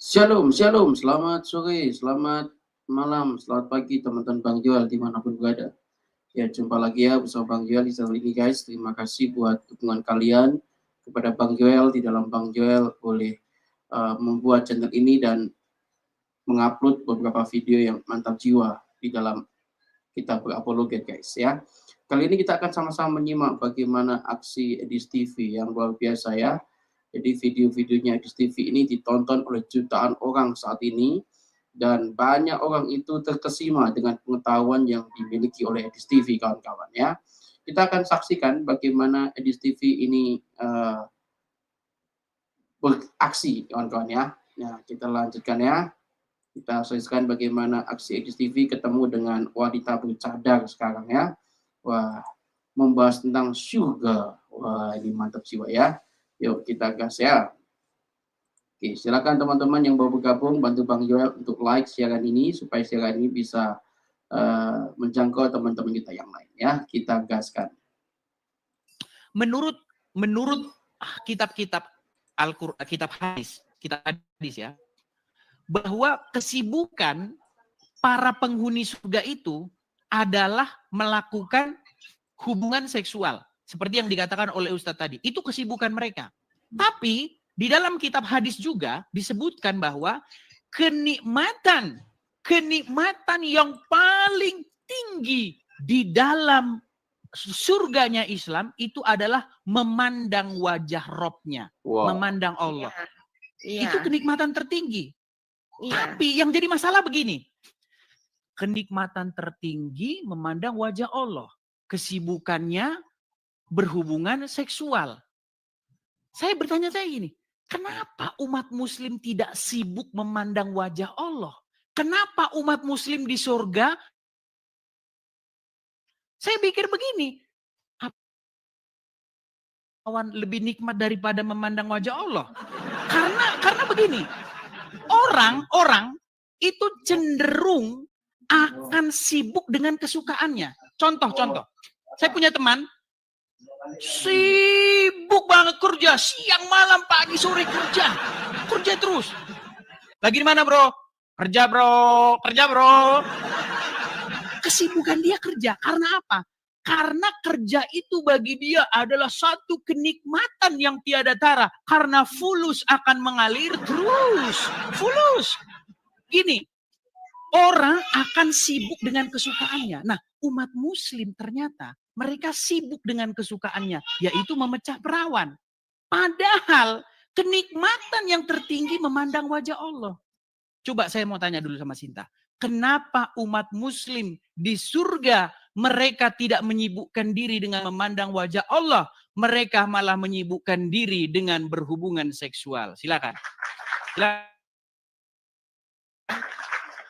Shalom, shalom, selamat sore, selamat malam, selamat pagi teman-teman Bang Joel dimanapun berada. Ya, jumpa lagi ya bersama Bang Joel di channel ini guys. Terima kasih buat dukungan kalian kepada Bang Joel. Di dalam Bang Joel boleh membuat channel ini dan mengupload beberapa video yang mantap jiwa di dalam kita berapologet guys ya. Kali ini kita akan sama-sama menyimak bagaimana aksi Edis TV yang luar biasa ya. Jadi video-videonya Edis TV ini ditonton oleh jutaan orang saat ini dan banyak orang itu terkesima dengan pengetahuan yang dimiliki oleh Edis TV kawan-kawan ya. Kita akan saksikan bagaimana Edis TV ini beraksi kawan-kawan ya. Nah, kita lanjutkan ya. Kita saksikan bagaimana aksi Edis TV ketemu dengan wanita bercadar sekarang ya. Wah, membahas tentang surga. Wah, ini mantap jiwa ya. Yuk kita gas ya. Oke, silakan teman-teman yang baru bergabung bantu Bang Joel untuk like siaran ini supaya siaran ini bisa menjangkau teman-teman kita yang lain ya. Kita gaskan. Menurut kitab-kitab Al-Qur'an, kitab hadis ya, bahwa kesibukan para penghuni surga itu adalah melakukan hubungan seksual. Seperti yang dikatakan oleh Ustadz tadi. Itu kesibukan mereka. Tapi di dalam kitab hadis juga disebutkan bahwa kenikmatan yang paling tinggi di dalam surganya Islam itu adalah memandang wajah Robnya. Wow. Memandang Allah. Ya. Itu kenikmatan tertinggi. Iya. Tapi yang jadi masalah begini. Kenikmatan tertinggi memandang wajah Allah. Kesibukannya berhubungan seksual. Saya bertanya gini. Kenapa umat muslim tidak sibuk memandang wajah Allah? Kenapa umat muslim di surga? Saya pikir begini. Lebih nikmat daripada memandang wajah Allah. Karena begini. Orang itu cenderung akan sibuk dengan kesukaannya. Contoh. Saya punya teman sibuk banget kerja, siang malam pagi sore kerja terus. Lagi di mana bro? Kerja bro. Kesibukan dia kerja. Karena apa? Karena kerja itu bagi dia adalah satu kenikmatan yang tiada tara. Karena fulus akan mengalir terus. Fulus. Gini, orang akan sibuk dengan kesukaannya. Nah, umat muslim ternyata mereka sibuk dengan kesukaannya, yaitu memecah perawan. Padahal kenikmatan yang tertinggi memandang wajah Allah. Coba saya mau tanya dulu sama Sinta. Kenapa umat muslim di surga mereka tidak menyibukkan diri dengan memandang wajah Allah? Mereka malah menyibukkan diri dengan berhubungan seksual. Silakan.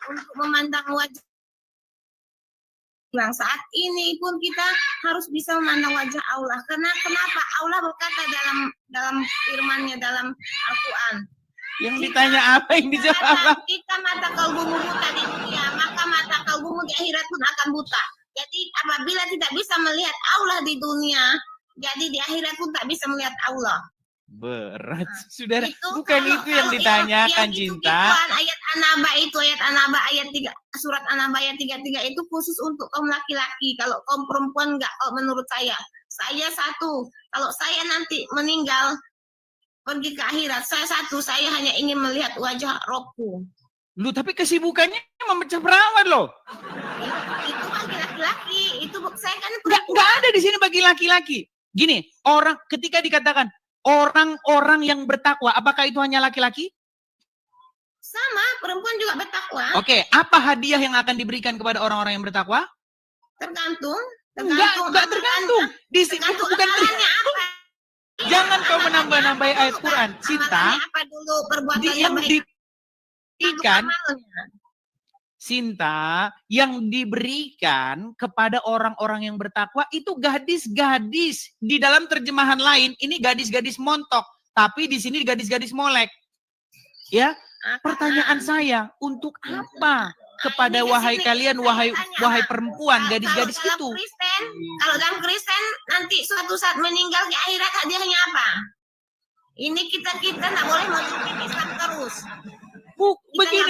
Untuk memandang wajah. Saat ini pun kita harus bisa memandang wajah Allah. Karena kenapa? Allah berkata dalam firman-Nya dalam Al-Quran. Yang ditanya apa yang dijawab? Kita mata kalbumu buta di dunia, maka mata kalbumu di akhirat pun akan buta. Jadi apabila tidak bisa melihat Allah di dunia, jadi di akhirat pun tak bisa melihat Allah. Berat, saudara. Bukan itu yang ditanyakan, Cinta. Ayat An-Naba ayat 3, surat An-Naba ayat 33 itu khusus untuk kaum laki-laki. Kalau kaum perempuan enggak, menurut saya. Saya satu, kalau saya nanti meninggal pergi ke akhirat, saya hanya ingin melihat wajah Robku. Lu tapi kesibukannya memecah perawan loh. Itu bagi laki-laki, itu saya kan enggak ada di sini bagi laki-laki. Gini, orang ketika dikatakan orang-orang yang bertakwa, apakah itu hanya laki-laki? Sama, perempuan juga bertakwa. Oke, apa hadiah yang akan diberikan kepada orang-orang yang bertakwa? Tergantung. Enggak tergantung. Di sini bukan apa. Jangan kau menambah-nambah ayat Quran. Cinta, apa dulu perbuatan yang diberikan, Cinta, yang diberikan kepada orang-orang yang bertakwa itu gadis-gadis. Di dalam terjemahan lain, ini gadis-gadis montok. Tapi di sini gadis-gadis molek. Ya, pertanyaan saya, untuk apa kepada wahai kalian, wahai perempuan, gadis-gadis itu? Kalau dalam Kristen, nanti suatu saat meninggal di akhirat hadiahnya apa? Ini kita tidak boleh masukin Islam terus.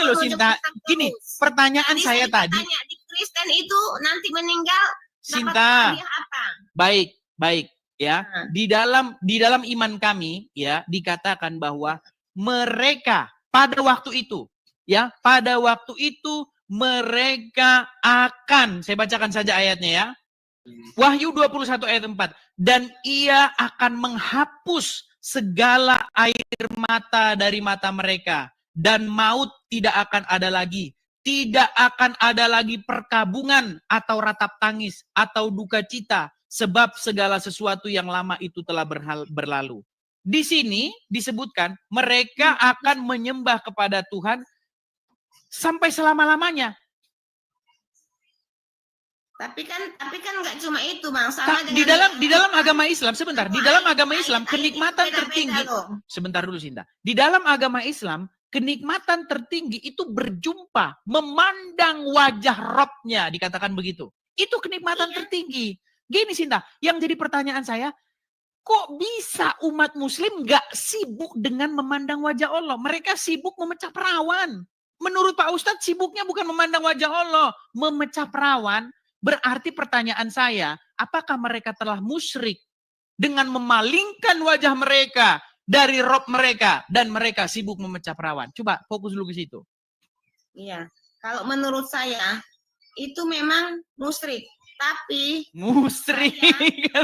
loh Sinta, gini pertanyaan Jadi saya tadi. bertanya, di Kristen itu nanti meninggal dapat Sinta, hadiah apa? baik ya. Di dalam iman kami ya dikatakan bahwa mereka pada waktu itu mereka akan, saya bacakan saja ayatnya ya. Wahyu 21 ayat 4. Dan ia akan menghapus segala air mata dari mata mereka. Dan maut tidak akan ada lagi. Tidak akan ada lagi perkabungan atau ratap tangis atau duka cita. Sebab segala sesuatu yang lama itu telah berlalu. Di sini disebutkan mereka akan menyembah kepada Tuhan sampai selama-lamanya. Tapi kan nggak cuma itu, Bang. Sama Di dengan dalam agama Islam, sebentar, di dalam agama Islam kenikmatan beda-beda tertinggi. loh. Sebentar dulu Sinta. Di dalam agama Islam kenikmatan tertinggi itu berjumpa, memandang wajah Robnya, dikatakan begitu. Itu kenikmatan tertinggi. Gini Sinta, yang jadi pertanyaan saya, kok bisa umat muslim gak sibuk dengan memandang wajah Allah? Mereka sibuk memecah perawan. Menurut Pak Ustadz, sibuknya bukan memandang wajah Allah, memecah perawan. Berarti pertanyaan saya, apakah mereka telah musyrik dengan memalingkan wajah mereka dari Rob mereka dan mereka sibuk memecah perawan? Coba fokus dulu ke situ. Iya, kalau menurut saya itu memang musyrik, tapi musyrik. Iya.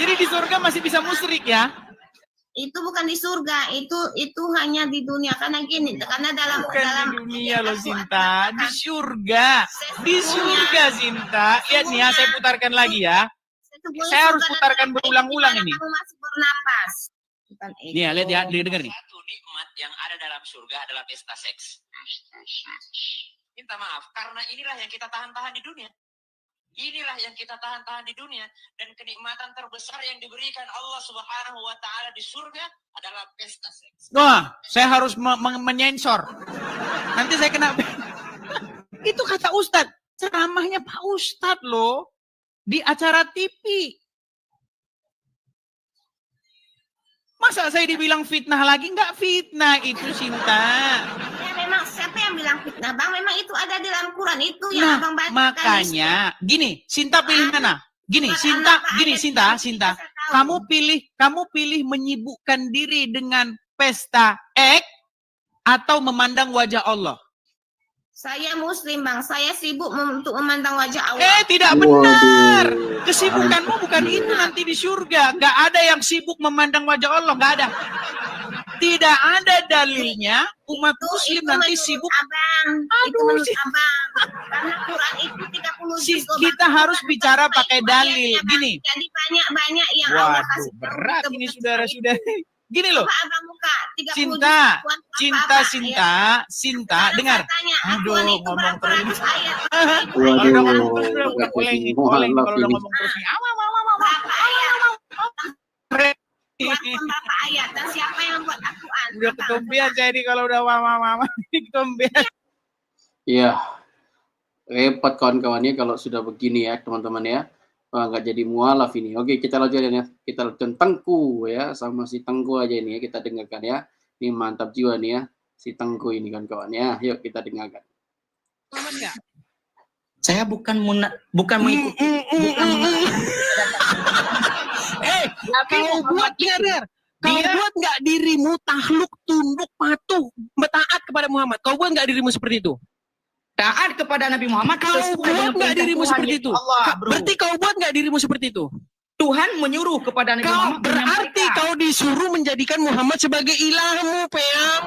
Jadi di surga masih bisa musyrik ya? Itu bukan di surga, itu hanya di dunia. Karena gini, karena dalam di dunia loh Sinta, di surga Sinta. Lihat nih ya, saya putarkan lagi ya. Saya harus putarkan berulang-ulang ini. Kamu masih bernapas. Nih, lihat ya, dengar nih. Satu nikmat yang ada dalam surga adalah pesta seks. Minta maaf, karena inilah yang kita tahan-tahan di dunia. Inilah yang kita tahan-tahan di dunia. Dan kenikmatan terbesar yang diberikan Allah Subhanahu wa Ta'ala di surga adalah pesta seks. Wah, saya harus menyensor. Nanti saya kena. Itu kata Ustadz. Ceramahnya Pak Ustadz loh. Di acara TV. Masa saya dibilang fitnah lagi? Enggak fitnah itu Sinta. Ya memang siapa yang bilang fitnah, Bang? Memang itu ada di dalam Quran itu yang Abang baca. Makanya, gini, Sinta pilih mana? Gini, Sinta. Kamu pilih menyibukkan diri dengan pesta X atau memandang wajah Allah. Saya Muslim, Bang. Saya sibuk untuk memandang wajah Allah. Tidak benar. Kesibukanmu bukan itu nanti di surga. Gak ada yang sibuk memandang wajah Allah. Gak ada. Tidak ada dalilnya umat Muslim nanti sibuk. Abang. Itu menurut Abang. Karena Quran itu 30 juz. Kita harus bicara pakai dalil. Gini. Jadi banyak yang Allah kasih. Berat ini saudara-saudara. Gini loh. Abang buka 30 Sinta, dengar. Aduh, ngomong terus. Kalau udah ngomong terus nih. Berapa ayat dan siapa yang membuat Al-Quran? Udah ketumpian saya ini kalau udah mama ketumpian. Iya. Repot kawan-kawannya kalau sudah begini ya, teman-teman ya. Nggak jadi mualaf ini. Oke, kita lanjut ya. Kita lanjut Tengku ya, sama si Tengku aja ini ya, kita dengarkan ya. Ini mantap jiwa nih ya, si Tengku ini kan kawan ya. Yuk kita dengarkan. Saya bukan mengikuti. Kau buat nggak dirimu takluk, tunduk, patuh, taat kepada Muhammad. Kau buat nggak dirimu seperti itu? Taat kepada Nabi Muhammad. Kau buat nggak dirimu seperti itu? Berarti kau buat nggak dirimu seperti itu? Tuhan menyuruh kepada Nabi Muhammad. Berarti kau disuruh menjadikan Muhammad sebagai ilahmu, Peang.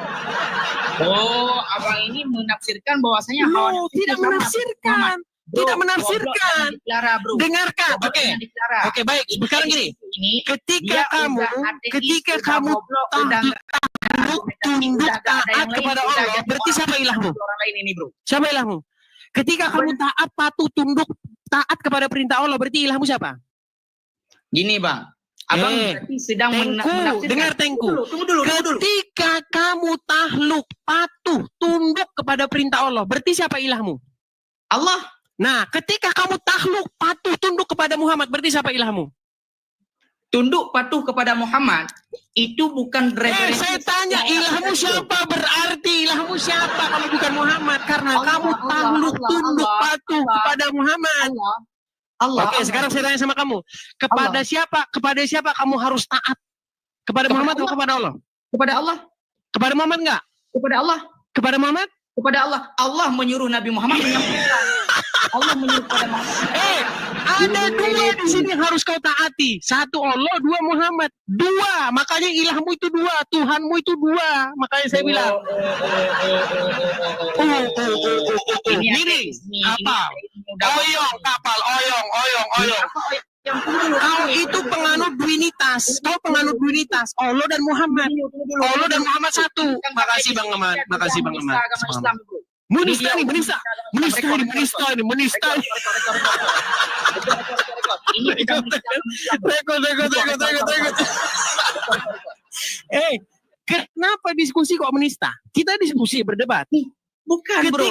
Oh, abang ini menafsirkan bahwasanya tidak menafsirkan. Tidak menafsirkan. Dengarkan. Oke, baik. Sekarang gini. Ketika kamu tunduk taat kepada Allah, berarti siapa ilahmu? Orang lain ini, bro. Siapa ilahmu? Ketika kamu taat, patuh, tunduk, taat kepada perintah Allah, berarti ilahmu siapa? Gini, Bang. Abang berarti sedang menafsirkan. Dengar Tengku. Tunggu dulu. Ketika kamu takluk, patuh, tunduk kepada perintah Allah, berarti siapa ilahmu? Allah. Nah, ketika kamu takluk, patuh, tunduk kepada Muhammad, berarti siapa ilahmu? Tunduk patuh kepada Muhammad itu bukan referensi. Saya tanya ilahmu siapa? Berarti ilahmu siapa kalau bukan Muhammad? Karena Allah, kamu Allah, tunduk Allah, patuh Allah. kepada Muhammad. Allah. Oke, sekarang saya tanya sama kamu. Kepada siapa kamu harus taat? Kepada Kepada Muhammad atau Allah. kepada Allah? Kepada Allah. Kepada Muhammad enggak? Kepada Allah. Kepada Muhammad? Kepada Allah. Allah menyuruh Nabi Muhammad menyampaikan. Allah menyuruh kepada Muhammad. Ada dua di sini harus kau taati. Satu Allah, dua Muhammad. Dua, makanya ilahmu itu dua, Tuhanmu itu dua. Makanya saya bilang. Miring, kapal. Oyong, kapal, oyong. Kau itu penganut duinitas. Kau penganut duinitas. Allah dan Muhammad. Allah dan Muhammad satu. Makasih Bang Ahmad. Makasih Bang Ahmad. Menista. Rekod. Kenapa diskusi kok menista? Kita diskusi berdebat. Bukan, bro.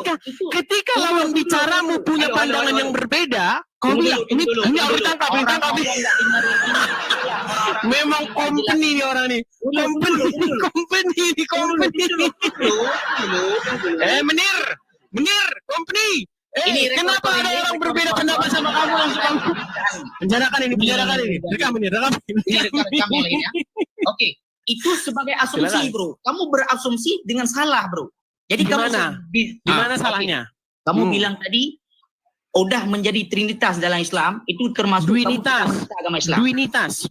Ketika lawan bicaramu punya pandangan yang berbeda, kau bilang ini harus ditangkap. Memang company nih orang nih. Company. Menir, company. Kenapa ada orang berbeda pendapat sama kamu langsung kamu penjarakan ini. Rekam ini. Oke, itu sebagai asumsi, bro. Kamu berasumsi dengan salah, bro. Jadi di mana salahnya? Kamu bilang tadi udah menjadi trinitas dalam Islam, itu termasuk duinitas agama Islam. Duinitas.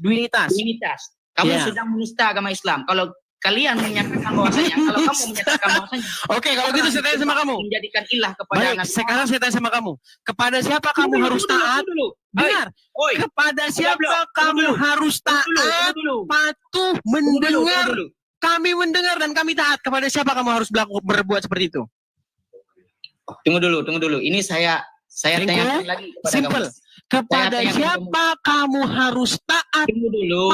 Kamu sedang menista agama Islam. Kalau kalian menyatakan bahwasanya, kalau kamu menyatakan bahwasanya, oke, kalau gitu saya tanya sama kamu. Menjadikan ilah kepada Baik, sekarang saya tanya sama kamu. Kepada siapa kamu harus taat? Dengar. Kepada siapa kamu harus taat? Patuh, mendengar. Kami mendengar dan kami taat. Kepada siapa kamu harus berbuat seperti itu? Tunggu dulu. Ini saya tanyakan lagi kepada simple. kamu. Kepada siapa kamu harus taat? Tunggu dulu.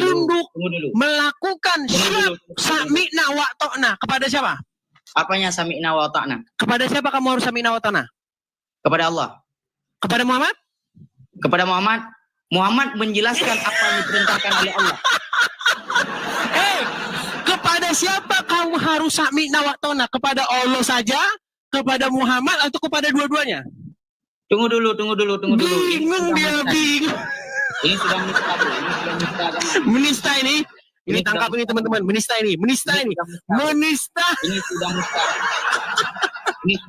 Tunduk, melakukan sami'na wa ta'na. Kepada siapa? Apanya sami'na wa ta'na? Kepada siapa kamu harus sami'na wa ta'na? Kepada Allah. Kepada Muhammad? Kepada Muhammad. Muhammad menjelaskan apa yang diperintahkan oleh Allah. Kepada siapa kamu harus sami'na wa ta'na? Kepada Allah saja? Kepada Muhammad atau kepada dua-duanya? Tunggu dulu. Bingung dia. Ini sudah menista ini. Ini tangkap ini teman-teman. Menista ini. Ini sudah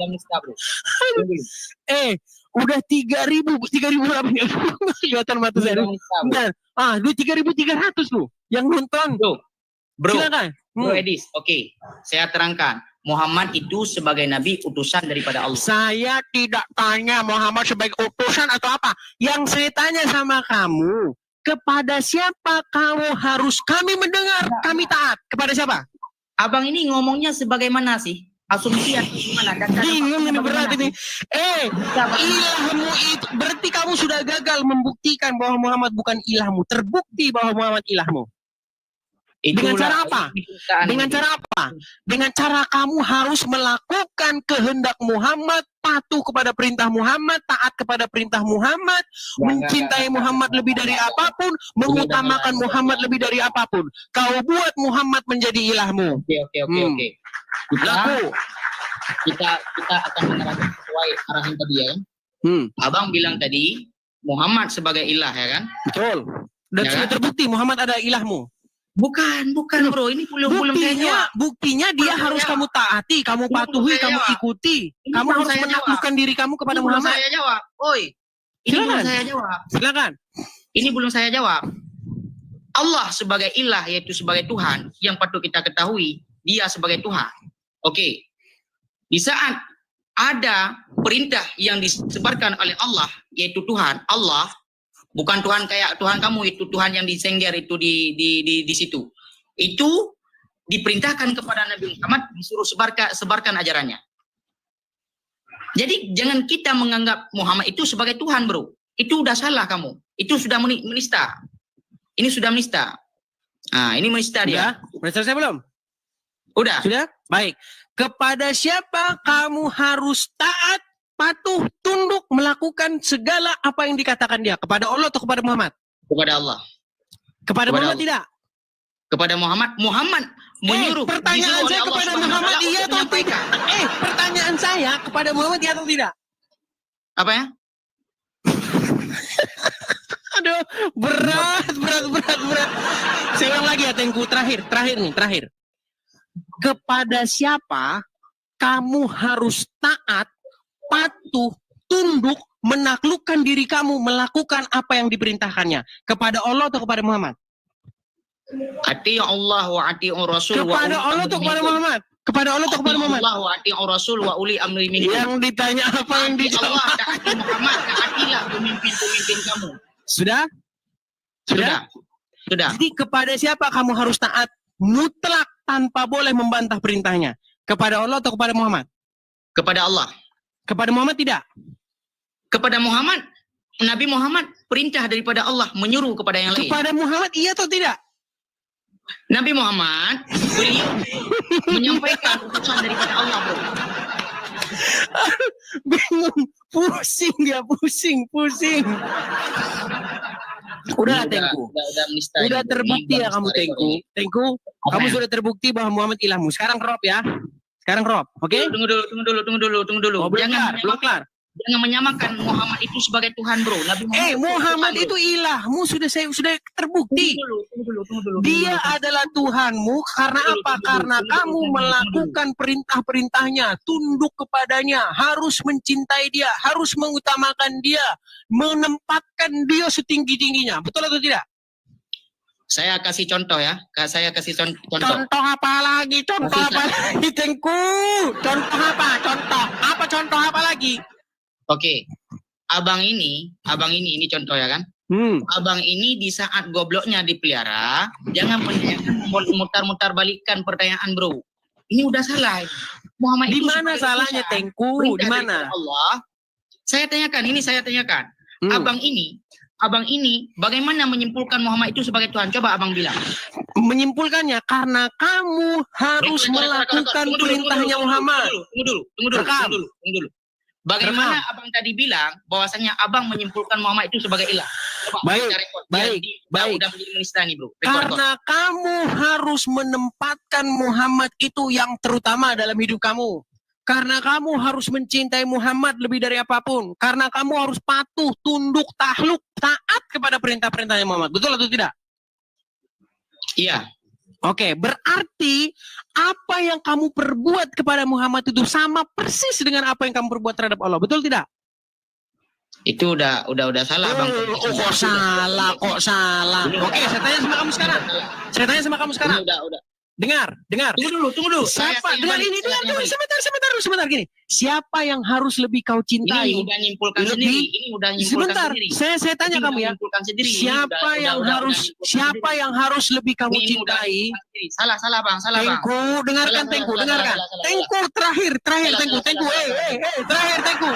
menista, bro. Tunggu. Udah 3.000 berapa nih? Kelihatan mata saya. Bentar. 3.300 loh yang nonton. Bro. Silakan. Bro Edis, oke. Saya terangkan. Muhammad itu sebagai nabi utusan daripada Allah. Saya tidak tanya Muhammad sebagai utusan atau apa. Yang saya tanya sama kamu, kepada siapa kamu harus kami mendengar, kami taat? Kepada siapa? Abang ini ngomongnya sebagaimana sih? Asumsi atau gimana? Bingung ini berat ini. Ilahmu itu berarti kamu sudah gagal membuktikan bahwa Muhammad bukan ilahmu. Terbukti bahwa Muhammad ilahmu. Dengan cara apa? Dengan cara kamu harus melakukan kehendak Muhammad, patuh kepada perintah Muhammad, taat kepada perintah Muhammad, mencintai Muhammad lebih dari apapun, mengutamakan Muhammad lebih dari apapun. Kau buat Muhammad menjadi ilahmu. Oke. Kita akan mengarahkan sesuai arahan tadi ya. Abang bilang tadi Muhammad sebagai ilah ya kan? Betul. Dan sudah terbukti Muhammad ada ilahmu. Bukan bro, ini belum buktinya dia harus kamu taati, kamu patuhi, kamu ikuti. Kamu harus menaklukkan diri kamu kepada Muhammad. Saya jawab. Belum saya jawab. Silakan. Ini belum saya jawab. Allah sebagai ilah, yaitu sebagai Tuhan, yang patut kita ketahui, dia sebagai Tuhan. Oke. Di saat ada perintah yang disebarkan oleh Allah, yaitu Tuhan, Allah bukan Tuhan kayak Tuhan kamu, itu Tuhan yang disengger itu di situ. Itu diperintahkan kepada Nabi Muhammad, disuruh sebarkan ajarannya. Jadi jangan kita menganggap Muhammad itu sebagai Tuhan, bro. Itu udah salah kamu. Itu sudah menista. Ini sudah menista. Nah, ini menista dia. Udah selesai belum? Udah. Sudah? Baik. Kepada siapa kamu harus taat, patuh, tunduk, melakukan segala apa yang dikatakan dia? Kepada Allah atau kepada Muhammad? Kepada Allah. Kepada Muhammad Allah. tidak? Kepada Muhammad. menyuruh. Pertanyaan disuruh oleh saya Allah kepada Subhanahu wa Muhammad Ta'ala iya untuk atau tidak? menyampaikan. Pertanyaan saya kepada Muhammad iya atau tidak? Apa ya? Aduh, berat. Saya ulang lagi ya, Tengku. Terakhir. Kepada siapa kamu harus taat, patuh, tunduk, menaklukkan diri kamu, melakukan apa yang diperintahkannya? Kepada Allah atau kepada Muhammad? Ati Allah wa ati Rasul wa Kepada Allah atau kepada Muhammad? Kepada Allah atau kepada Muhammad? Allah wa ati Rasul wa uli amri minkum. Yang ditanya apa yang Ati dijawab? Allah, taati Muhammad, taatilah pemimpin-pemimpin kamu. Sudah? Jadi kepada siapa kamu harus taat mutlak tanpa boleh membantah perintahnya? Kepada Allah atau kepada Muhammad? Kepada Allah. Kepada Muhammad tidak? Kepada Muhammad, Nabi Muhammad perintah daripada Allah menyuruh kepada yang lain. Kepada Muhammad iya atau tidak? Nabi Muhammad beliau menyampaikan utusan daripada Allah, bro. Bingung, pusing. Udah Tengku. Udah terbukti ya kamu Tengku. Tengku, kamu sudah terbukti bahwa Muhammad ilahmu. Sekarang crop ya. Oke? Tunggu dulu. Oh, belum kelar. Jangan menyamakan Muhammad itu sebagai Tuhan, bro. Nabi Muhammad itu ilahmu, sudah terbukti. Tunggu dulu. Dia adalah Tuhanmu karena apa? Karena kamu melakukan perintah-perintahnya, tunduk kepadanya, harus mencintai dia, harus mengutamakan dia, menempatkan dia setinggi-tingginya. Betul atau tidak? Saya kasih contoh ya. Saya kasih contoh. Contoh apa lagi, Tengku? Contoh apa lagi? Oke. Abang ini contoh ya kan? Abang ini di saat gobloknya dipelihara, jangan mutar-mutar balikan pertanyaan, bro. Ini udah salah. Muhammad di itu mana salahnya, Tengku? Di mana? Allah. Saya tanyakan. Abang ini bagaimana menyimpulkan Muhammad itu sebagai Tuhan? Coba abang bilang. Menyimpulkannya karena kamu harus melakukan perintahnya Muhammad. Tunggu dulu. Bagaimana abang tadi bilang bahwasanya abang menyimpulkan Muhammad itu sebagai ilah? Coba, baik. Udah menjadi menista nih, bro. Karena kamu harus menempatkan Muhammad itu yang terutama dalam hidup kamu. Karena kamu harus mencintai Muhammad lebih dari apapun. Karena kamu harus patuh, tunduk, taat kepada perintah-perintahnya Muhammad. Betul atau tidak? Iya. Oke, berarti apa yang kamu perbuat kepada Muhammad itu sama persis dengan apa yang kamu perbuat terhadap Allah. Betul tidak? Itu udah salah, Bang. Kok salah. Oke, saya tanya sama kamu sekarang. Udah. Dengar. Tunggu dulu. Siapa? Dengar sebentar gini. Siapa yang harus lebih kau cintai? Ini udah nyimpulkan sendiri. Sebentar. Saya tanya kamu ya. Siapa yang harus lebih kamu cintai? Salah, Bang. Tengku, dengarkan Tengku. Tengku terakhir Tengku. Terakhir Tengku.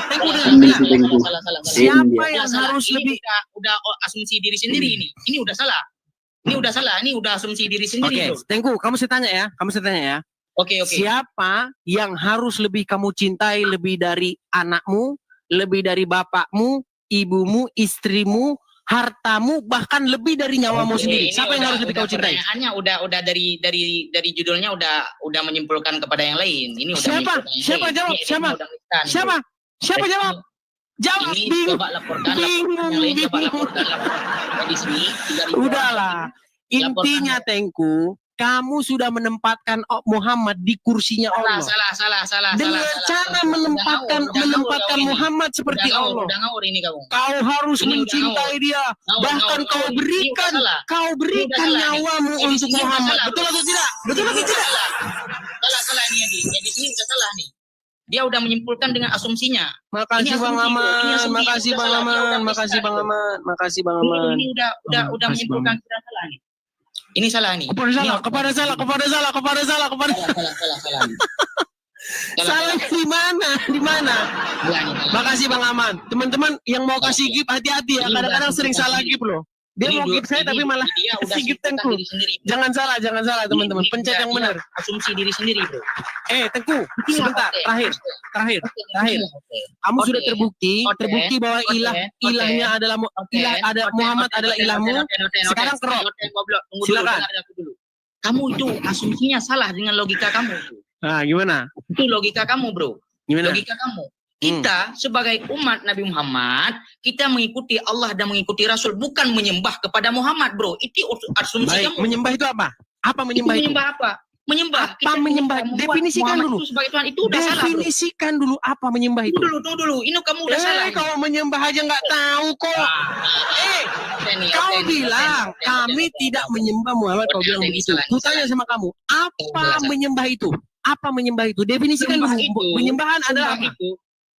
Salah. Siapa yang harus lebih? Udah asumsi diri sendiri ini. Ini udah salah. Ini udah asumsi diri sendiri. Oke, Tengku, kamu saya tanya ya. Oke. Siapa yang harus lebih kamu cintai lebih dari anakmu, lebih dari bapakmu, ibumu, istrimu, hartamu, bahkan lebih dari nyawamu sendiri? Siapa yang harus lebih kau cintai? Pertanyaannya udah dari judulnya udah menyimpulkan kepada yang lain. Ini udah Siapa jawab? Siapa jawab? Jawab. Ini coba laporkan. Di sini. Udahlah. Intinya Tengku, kamu sudah menempatkan Muhammad di kursinya Allah. Salah. Dengan cara menempatkan Muhammad seperti Allah. Udah ngawur ini kamu. Kau harus mencintai dia. Bahkan kau berikan nyawamu untuk Muhammad. Betul atau tidak? Salah ini. Jadi ini udah salah nih. Dia udah menyimpulkan dengan asumsinya. Makasih Bang Aman. Ini udah menyimpulkan kita salah nih. Ini salah nih. Kepada salah. Salah di mana? Makasih Bang Aman. Teman-teman yang mau kasih gift hati-hati ya. Kadang-kadang sering salah gift loh. Dia mau gift saya tapi malah kasih gift Tengku. Jangan salah teman-teman. Pencet yang benar. Asumsi diri sendiri, bro. Tengku, sebentar. Terakhir. Kamu sudah terbukti bahwa ilahnya adalah Muhammad adalah ilahmu. Sekarang kerok. Silakan. kamu itu asumsinya salah dengan logika kamu. Nah, gimana? Itu logika kamu, bro. Gimana? Logika kamu. Kita sebagai umat Nabi Muhammad, kita mengikuti Allah dan mengikuti Rasul, bukan menyembah kepada Muhammad, bro. Itu asumsi Baik, kamu. menyembah itu apa? Apa menyembah itu? Menyembah apa? Menyembah. Apa menyembah? membuat Definisikan Muhammad dulu. itu sebagai Tuhan, itu udah salah, bro. Definisikan dulu apa menyembah itu. Tunggu dulu. Ini kamu udah salah. Kalau menyembah aja nggak tahu kok. Kau bilang kami tidak menyembah Muhammad. Kau bilang begitu. Ku tanya sama kamu, apa menyembah itu? Apa menyembah itu? Definisikan dulu. Penyembahan adalah apa?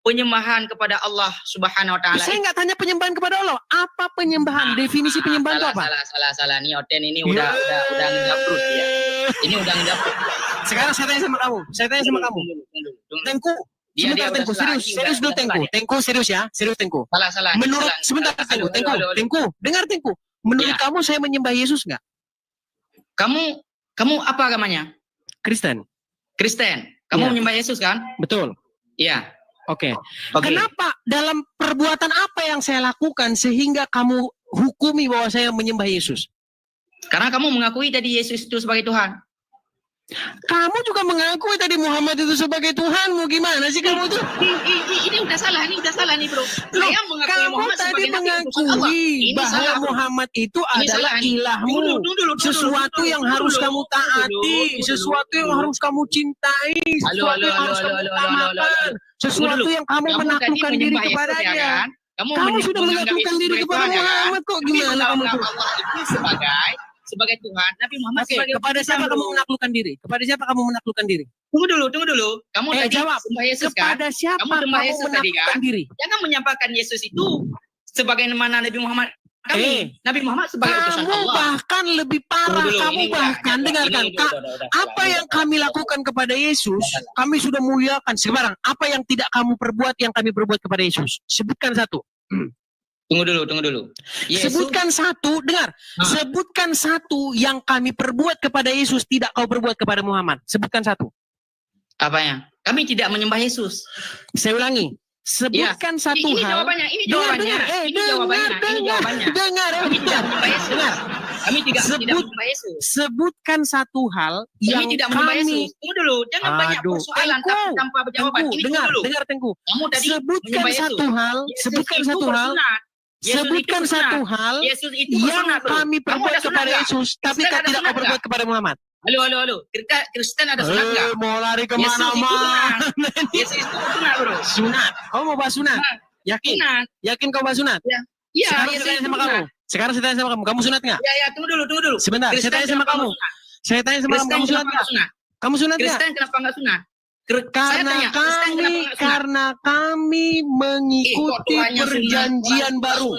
Penyembahan kepada Allah Subhanahu wa taala. Saya nggak tanya penyembahan kepada Allah. Apa penyembahan? Definisi penyembahan itu apa? Salah. Nih Oten ini udah ngejabrut ya. Ini udah ngejabrut. Sekarang saya tanya sama kamu. Tengku. Sebentar Tengku, serius dulu Tengku. Tengku serius ya, serius Tengku. Salah. Menurut sebentar Tengku, dengar Tengku. Menurut kamu saya menyembah Yesus nggak? Kamu apa agamanya? Kristen. Kamu menyembah Yesus kan? Betul. Iya. Oke. Kenapa dalam perbuatan apa yang saya lakukan sehingga kamu hukumi bahwa saya menyembah Yesus? Karena kamu mengakui tadi Yesus itu sebagai Tuhan. Kamu juga mengakui tadi Muhammad itu sebagai Tuhan. Mau gimana sih kamu tuh? Ini udah salah nih bro. Saya mengakui kamu Muhammad tadi sebagai Nabi utusan Allah. mengakui bahwa salah, Muhammad itu adalah ilahmu. Tunggu, Sesuatu yang harus kamu taati, sesuatu yang harus kamu cintai, sesuatu yang harus kamu utamakan, sesuatu yang kamu menaklukkan diri kepadanya. Kamu sudah menaklukkan diri kepada Muhammad kok gimana kamu tuh? Allah itu sebagai Tuhan, Nabi Muhammad sebagai kepada siapa kamu menaklukkan diri? Kepada siapa kamu menaklukkan diri? Tunggu dulu. Kamu tadi jawab. sembah Yesus kan? Kepada siapa Kamu sembah Yesus tadi kan? menaklukkan diri? Jangan menyampaikan Yesus itu sebagaimana Nabi Muhammad. Nabi Muhammad sebagai utusan Allah. Kamu bahkan lebih parah. Kamu bahkan dengarkan. Apa yang kami lakukan kepada Yesus, kami sudah muliakan. Sekarang, apa yang tidak kamu perbuat yang kami perbuat kepada Yesus? Sebutkan satu. Tunggu dulu. Yesus, sebutkan satu, dengar. Sebutkan satu yang kami perbuat kepada Yesus tidak kau perbuat kepada Muhammad. Sebutkan satu. Apanya? Kami tidak menyembah Yesus. Saya ulangi. Sebutkan satu ini hal. Jawabannya. Ini jawabannya. Dengar. Kami tidak menyembah Yesus. Kami tidak menyembah Yesus. Sebutkan satu hal yang kami tidak menyembah Yesus. Tunggu dulu. Jangan banyak persoalan tanpa jawaban. Dengar Tengku. Kamu tadi sebutkan satu hal. Sebutkan satu hal yang kami perbuat kepada Yesus, tapi tidak kau perbuat kepada Muhammad. Halo. Kristen ada sunat nggak? Mau lari kemana-mana? Yesus itu sunat, bro. Sunat. Kau mau bahas sunat? Yakin? Yakin kau bahas sunat? Iya. Sekarang saya tanya sama kamu. Kamu sunat nggak? Ya. Tunggu dulu. Sebentar. Saya tanya sama kamu. Kamu sunat nggak? Kamu sunat nggak? Kristen kenapa nggak sunat? Karena kami mengikuti perjanjian baru.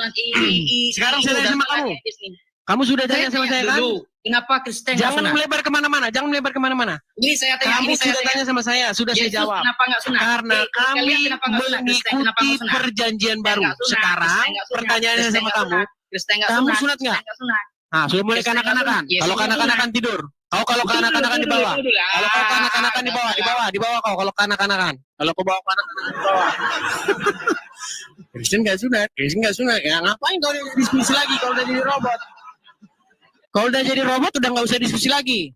Sekarang saya tanya sama kamu. Kamu sudah tanya sama saya kan? Kenapa Kristen Jangan melebar kemana-mana. Ini saya tanya. Kamu sudah tanya sama saya, sudah saya jawab. Kenapa nggak sunat? Karena kami mengikuti perjanjian baru. Sekarang pertanyaannya sama kamu. Kamu sunat nggak? Nah, sudah mulai kanak-kanakan. Kalau kanak-kanakan tidur. Kalau kanak-kanakan di bawah. Kalau kau kanak-kanakan di bawah kau. Kalau kanak-kanakan. Kalau kau bawa kanak-kanakan di bawah. Kristen nggak sunat. Ya ngapain kau diskusi lagi kalau udah jadi robot? Kalau udah jadi robot udah nggak usah diskusi lagi.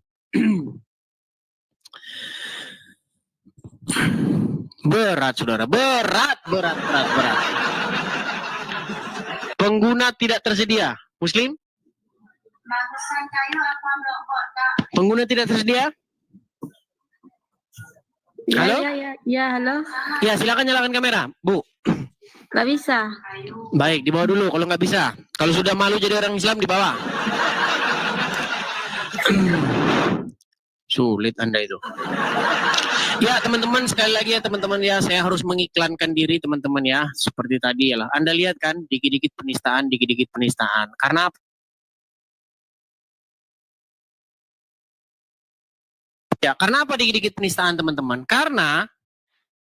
Berat saudara, berat. Pengguna tidak tersedia. Muslim? Pengguna tidak tersedia? Halo? Ya, halo. Ya, silakan nyalakan kamera, Bu. Gak bisa. Baik, dibawa dulu kalau nggak bisa. Kalau sudah malu jadi orang Islam dibawa. Sulit Anda itu. Ya teman-teman, sekali lagi ya teman-teman ya, saya harus mengiklankan diri teman-teman ya. Seperti tadi ya lah. Anda lihat kan, dikit-dikit penistaan. Karena apa dikit-dikit penistaan teman-teman? Karena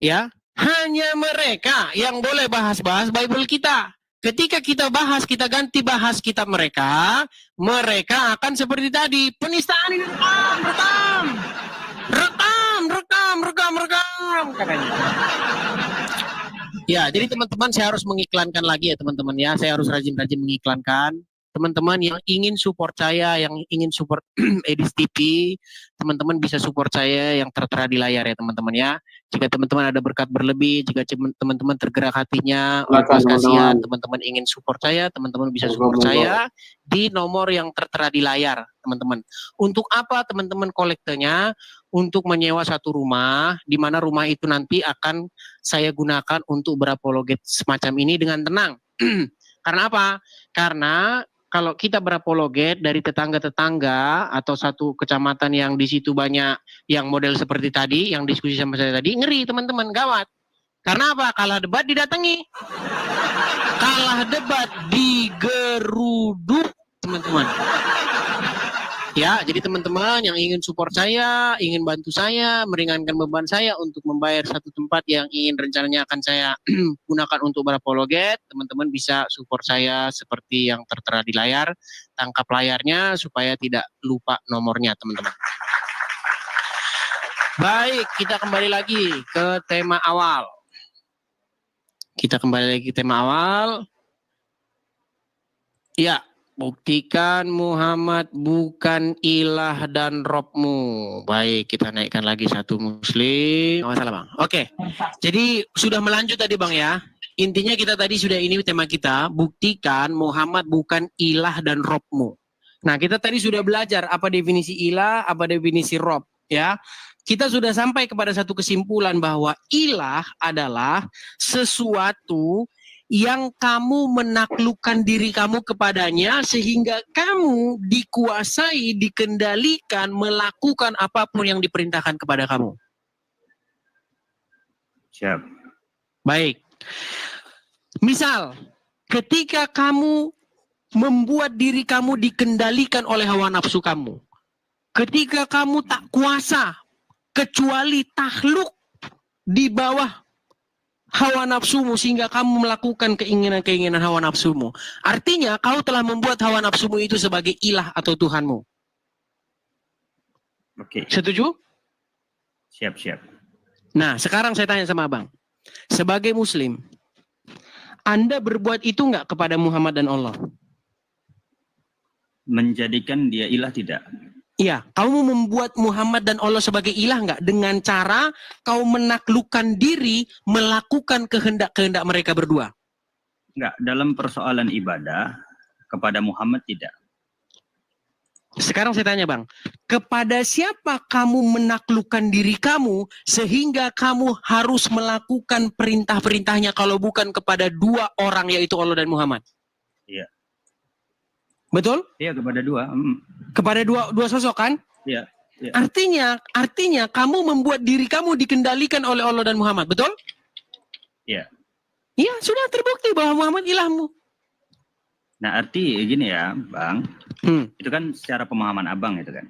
ya hanya mereka yang boleh bahas-bahas Bible kita. Ketika kita bahas, kita ganti bahas kitab mereka akan seperti tadi. Penistaan ini rekam katanya. Ya, jadi teman-teman saya harus mengiklankan lagi ya teman-teman ya. Saya harus rajin-rajin mengiklankan. teman-teman yang ingin support saya, yang ingin support Edis TV, teman-teman bisa support saya yang tertera di layar ya teman-teman ya. Jika teman-teman ada berkat berlebih, jika teman-teman tergerak hatinya, oleh belas kasihan, teman-teman ingin support saya, teman-teman bisa support saya di nomor yang tertera di layar, teman-teman. Untuk apa teman-teman kolektenya? Untuk menyewa satu rumah, di mana rumah itu nanti akan saya gunakan untuk berapologet semacam ini dengan tenang. Karena apa? Karena kalau kita berapologet dari tetangga-tetangga atau satu kecamatan yang di situ banyak yang model seperti tadi, yang diskusi sama saya tadi, ngeri teman-teman, gawat. Karena apa? Kalah debat didatangi. Kalah debat digeruduk, teman-teman. Ya, jadi teman-teman yang ingin support saya, ingin bantu saya, meringankan beban saya untuk membayar satu tempat yang ingin rencananya akan saya gunakan untuk berapologet, teman-teman bisa support saya seperti yang tertera di layar. Tangkap layarnya supaya tidak lupa nomornya, teman-teman. Baik, kita kembali lagi ke tema awal. Ya. Buktikan Muhammad bukan ilah dan Robmu. Baik, kita naikkan lagi satu muslim. Nggak masalah bang. Oke, jadi sudah melanjut tadi bang ya. Intinya kita tadi sudah ini tema kita. Buktikan Muhammad bukan ilah dan Robmu. Nah kita tadi sudah belajar apa definisi ilah, apa definisi Rob. Ya, kita sudah sampai kepada satu kesimpulan bahwa ilah adalah sesuatu yang kamu menaklukkan diri kamu kepadanya sehingga kamu dikuasai, dikendalikan, melakukan apapun yang diperintahkan kepada kamu. Siap. Baik. Misal, ketika kamu membuat diri kamu dikendalikan oleh hawa nafsu kamu, ketika kamu tak kuasa kecuali takluk di bawah hawa nafsumu sehingga kamu melakukan keinginan-keinginan hawa nafsumu. Artinya kau telah membuat hawa nafsumu itu sebagai ilah atau Tuhanmu. Oke. Setuju? Siap. Nah, sekarang saya tanya sama abang. Sebagai muslim, Anda berbuat itu enggak kepada Muhammad dan Allah? Menjadikan dia ilah tidak? Iya, kamu membuat Muhammad dan Allah sebagai ilah enggak? Dengan cara kau menaklukkan diri melakukan kehendak-kehendak mereka berdua? Enggak, dalam persoalan ibadah kepada Muhammad tidak. Sekarang saya tanya bang, kepada siapa kamu menaklukkan diri kamu sehingga kamu harus melakukan perintah-perintahnya kalau bukan kepada dua orang yaitu Allah dan Muhammad? Iya. Betul? Iya, kepada dua. Kepada dua sosok kan? Iya. Artinya kamu membuat diri kamu dikendalikan oleh Allah dan Muhammad, betul? Iya. Iya, sudah terbukti bahwa Muhammad ilahmu. Nah, arti gini ya, Bang. Itu kan secara pemahaman Abang itu kan.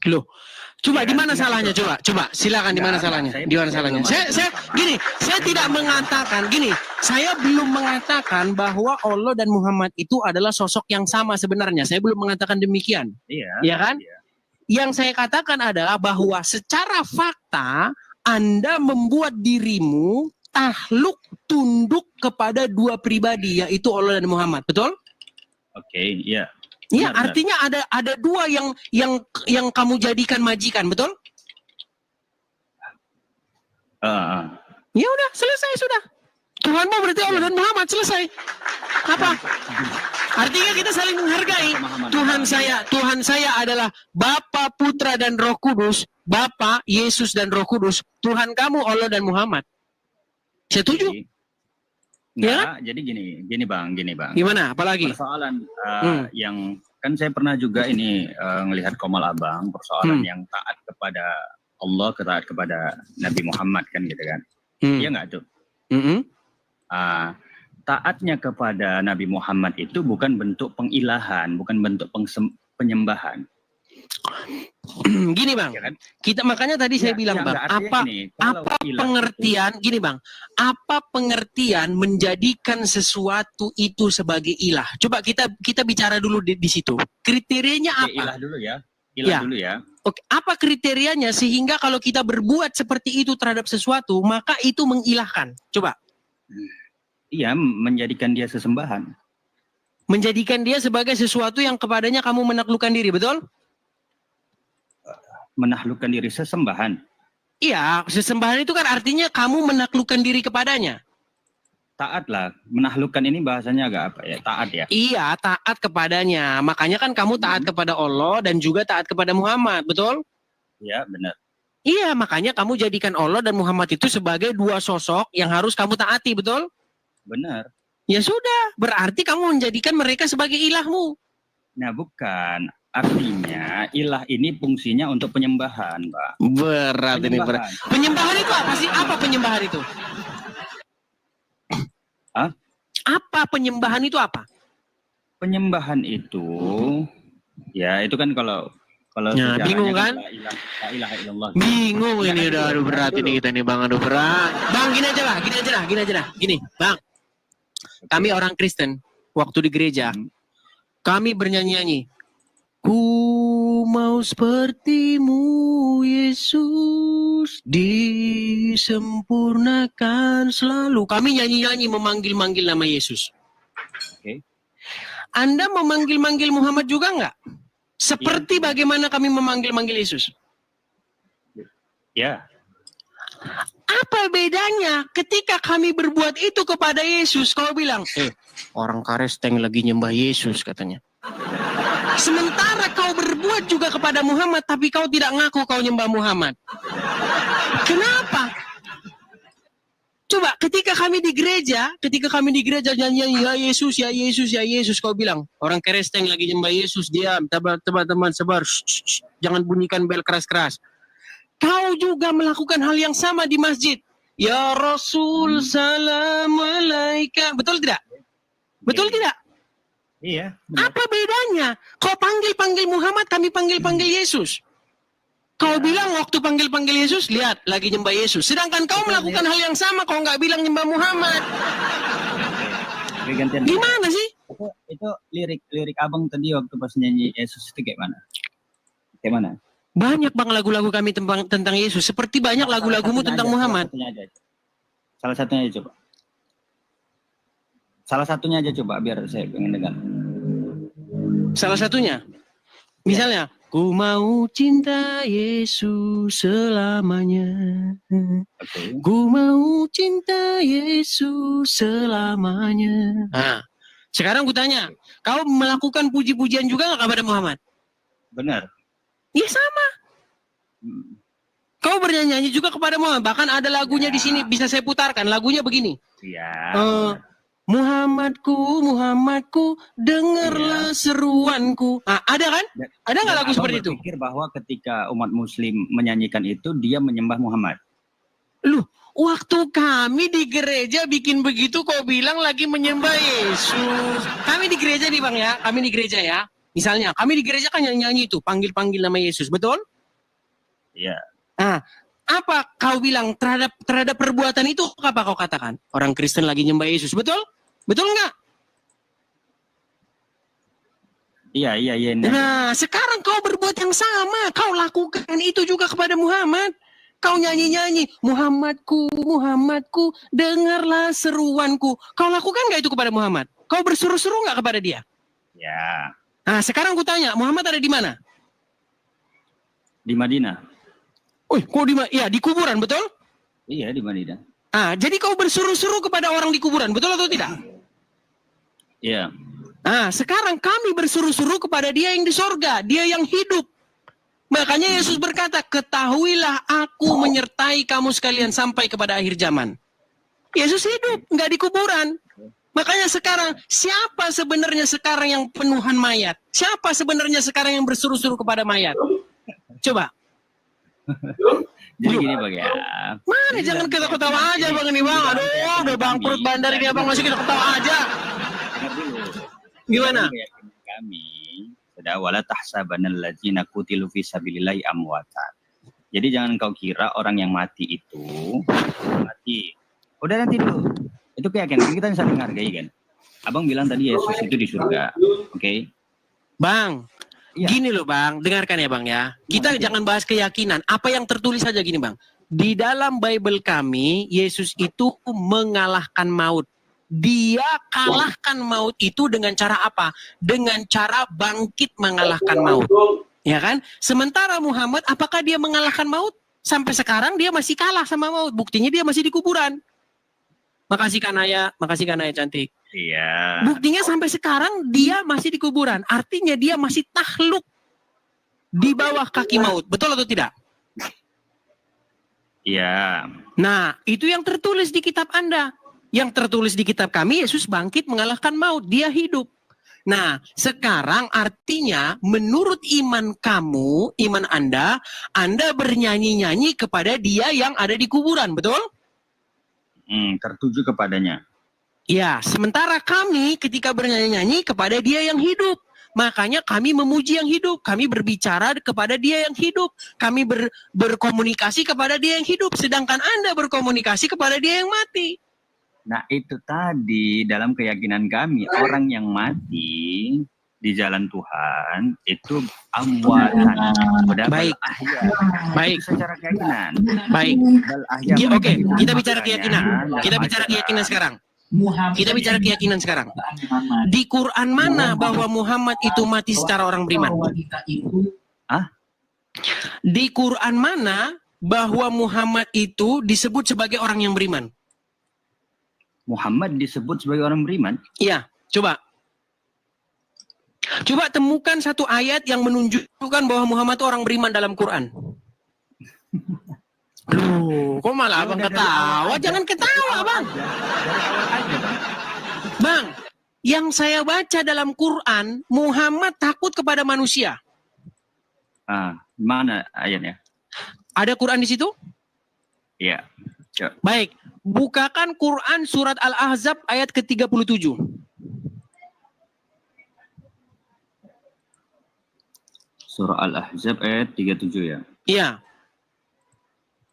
Loh, coba Ya, di mana ya, salahnya? betul. Coba silakan di mana salahnya? Di mana salahnya? Saya tidak mengatakan gini. Saya belum mengatakan bahwa Allah dan Muhammad itu adalah sosok yang sama sebenarnya. Saya belum mengatakan demikian. Iya. Ya kan? Iya. Yang saya katakan adalah bahwa secara fakta Anda membuat dirimu takluk tunduk kepada dua pribadi yaitu Allah dan Muhammad, betul? Oke, iya. Iya, Benar. artinya ada dua yang kamu jadikan majikan, betul? Ya udah, selesai sudah. Tuhanmu berarti Allah dan Muhammad, selesai. Apa? Artinya kita saling menghargai. Tuhan saya adalah Bapa, Putra dan Roh Kudus, Bapa, Yesus dan Roh Kudus. Tuhan kamu Allah dan Muhammad. Setuju? Enggak, jadi gini Bang. Gimana? Apalagi? Persoalan yang kan saya pernah juga ini ngelihat komal Abang, persoalan yang taat kepada Allah, taat kepada Nabi Muhammad kan gitu kan. Iya enggak tuh? Taatnya kepada Nabi Muhammad itu bukan bentuk pengilahan, bukan bentuk penyembahan. Gini Bang, Ya kan? makanya tadi saya bilang Bang, apa pengertian menjadikan sesuatu itu sebagai ilah? Coba kita bicara dulu di situ. Kriterianya apa? Ilah dulu ya. Ilah dulu ya. Oke, apa kriterianya sehingga kalau kita berbuat seperti itu terhadap sesuatu, maka itu mengilahkan? Coba. Iya, menjadikan dia sesembahan. Menjadikan dia sebagai sesuatu yang kepadanya kamu menaklukkan diri, betul? Menaklukkan diri, sesembahan. Iya, sesembahan itu kan artinya kamu menaklukkan diri kepadanya. Taat lah. Menaklukkan ini bahasanya agak apa ya? Taat ya. Iya, taat kepadanya. Makanya kan kamu taat kepada Allah dan juga taat kepada Muhammad, betul? Iya, benar. Iya, makanya kamu jadikan Allah dan Muhammad itu sebagai dua sosok yang harus kamu taati, betul? Benar. Ya sudah, berarti kamu menjadikan mereka sebagai ilahmu. Nah, bukan. Artinya ilah ini fungsinya untuk penyembahan, Pak. Berat ini berat. Penyembahan itu apa sih? Apa penyembahan itu? Hah? Apa penyembahan itu apa? Penyembahan itu, ya itu kan kalau Ya, bingung kan? La ilaha illallah. Bingung ini udah, aduh berat ini kita nih Bang, aduh berat. Bang, gini aja lah. Gini, Bang. Kami orang Kristen, waktu di gereja, kami bernyanyi-nyanyi. Ku mau sepertimu Yesus, disempurnakan selalu. Kami nyanyi-nyanyi memanggil-manggil nama Yesus. Oke. Anda memanggil-manggil Muhammad juga enggak? Seperti bagaimana kami memanggil-manggil Yesus? Ya. Apa bedanya ketika kami berbuat itu kepada Yesus? Kau bilang, orang Karesteng lagi nyembah Yesus katanya. Sementara kau berbuat juga kepada Muhammad, tapi kau tidak ngaku kau nyembah Muhammad. Kenapa? Coba ketika kami di gereja nyanyi ya Yesus, ya Yesus, ya Yesus, kau bilang orang Keresteng lagi nyembah Yesus, diam, teman-teman sabar, jangan bunyikan bel keras-keras. Kau juga melakukan hal yang sama di masjid. Ya Rasul, salam alaika. Betul tidak? Betul tidak? Iya. Benar. Apa bedanya? Kau panggil-panggil Muhammad, kami panggil-panggil Yesus. Kau bilang waktu panggil-panggil Yesus, lihat lagi nyembah Yesus. Sedangkan kau melakukan hal yang sama, kau nggak bilang nyembah Muhammad. Gimana sih? Itu lirik abang tadi waktu pas nyanyi Yesus itu kayak mana? Kayak mana? Banyak bang lagu-lagu kami tentang Yesus. Seperti banyak lagu-lagumu tentang Muhammad. Salah satunya aja coba. Salah satunya aja coba biar saya pengen dengar. Salah satunya, misalnya, ku mau cinta Yesus selamanya. Okay. Ku mau cinta Yesus selamanya. Nah, sekarang ku tanya, kau melakukan puji-pujian juga nggak kepada Muhammad? Benar. Iya sama. Kau bernyanyi juga kepada Muhammad. Bahkan ada lagunya di sini bisa saya putarkan. Lagunya begini. Iya. Muhammadku, Muhammadku, dengarlah seruanku. Ah, ada kan? Ada nggak lagu seperti itu? Berpikir bahwa ketika umat Muslim menyanyikan itu, dia menyembah Muhammad. Loh, waktu kami di gereja bikin begitu, kau bilang lagi menyembah Yesus. Kami di gereja nih bang ya, kami di gereja ya. Misalnya, kami di gereja kan nyanyi itu, panggil-panggil nama Yesus, betul? Iya. Nah, apa kau bilang terhadap perbuatan itu? Apa kau katakan? Orang Kristen lagi nyembah Yesus, betul? Betul nggak? Iya. Nah, sekarang kau berbuat yang sama. Kau lakukan itu juga kepada Muhammad. Kau nyanyi-nyanyi, Muhammadku, Muhammadku, dengarlah seruanku. Kau lakukan nggak itu kepada Muhammad? Kau berseru-seru nggak kepada dia? Ya. Nah, sekarang ku tanya, Muhammad ada di mana? Di Madinah. Kok di kuburan, betul? Iya, di Madinah. Ah, jadi kau berseru-seru kepada orang di kuburan, betul atau tidak? Iya. Nah, sekarang kami berseru-seru kepada dia yang di sorga, dia yang hidup. Makanya Yesus berkata, ketahuilah aku menyertai kamu sekalian sampai kepada akhir zaman. Yesus hidup, nggak di kuburan. Makanya sekarang, siapa sebenarnya sekarang yang penuhan mayat? Siapa sebenarnya sekarang yang berseru-seru kepada mayat? Coba. Jadi gini bang ya. Mana jangan kita ketawa aja bang ini bang. Aduh, udah bangkrut bandar ini abang masih kita ketawa aja. Gimana? Kami sudah wala tahsabanal ladzina qutilu fi sabilillahi amwatan. Jadi jangan kau kira orang yang mati itu mati. Udah nanti dulu. Itu keyakinan kita saling menghargai kan. Abang bilang tadi Yesus itu di surga. Oke. Bang, ya. Gini loh bang, dengarkan ya bang ya. Kita jangan bahas keyakinan. Apa yang tertulis saja gini bang. Di dalam Bible kami, Yesus itu mengalahkan maut. dia kalahkan maut itu dengan cara apa? Dengan cara bangkit mengalahkan maut. Ya kan? Sementara Muhammad, apakah dia mengalahkan maut? Sampai sekarang dia masih kalah sama maut. Buktinya dia masih di kuburan. Makasih Kanaya cantik. Iya. Buktinya sampai sekarang dia masih di kuburan. Artinya dia masih takluk di bawah kaki maut. Betul atau tidak? Iya. Nah, itu yang tertulis di kitab Anda. Yang tertulis di kitab kami, Yesus bangkit mengalahkan maut. Dia hidup. Nah, sekarang artinya menurut iman kamu, iman Anda bernyanyi-nyanyi kepada dia yang ada di kuburan, betul? Tertuju kepadanya. Ya, sementara kami ketika bernyanyi-nyanyi kepada dia yang hidup. Makanya kami memuji yang hidup. Kami berbicara kepada dia yang hidup. Kami berkomunikasi kepada dia yang hidup. Sedangkan Anda berkomunikasi kepada dia yang mati. Nah itu tadi dalam keyakinan kami orang yang mati di jalan Tuhan itu amwatan. Baik. Baik. Itu secara keyakinan. Baik. Ya, Oke, kita bicara keyakinan. Kita bicara keyakinan sekarang. Kita bicara keyakinan sekarang. Di Quran mana bahwa Muhammad itu mati secara orang beriman? Hah? Di Quran mana bahwa Muhammad itu disebut sebagai orang yang beriman? Muhammad disebut sebagai orang beriman? Iya, coba. Coba temukan satu ayat yang menunjukkan bahwa Muhammad itu orang beriman dalam Quran. Loh, kok malah abang ketawa? Jangan ketawa, Bang. Bang, yang saya baca dalam Quran, Muhammad takut kepada manusia. Mana ayatnya? Ada Quran di situ? Iya. Baik, bukakan Quran surat Al-Ahzab ayat ke-37. Surah Al-Ahzab ayat 37 ya? Iya.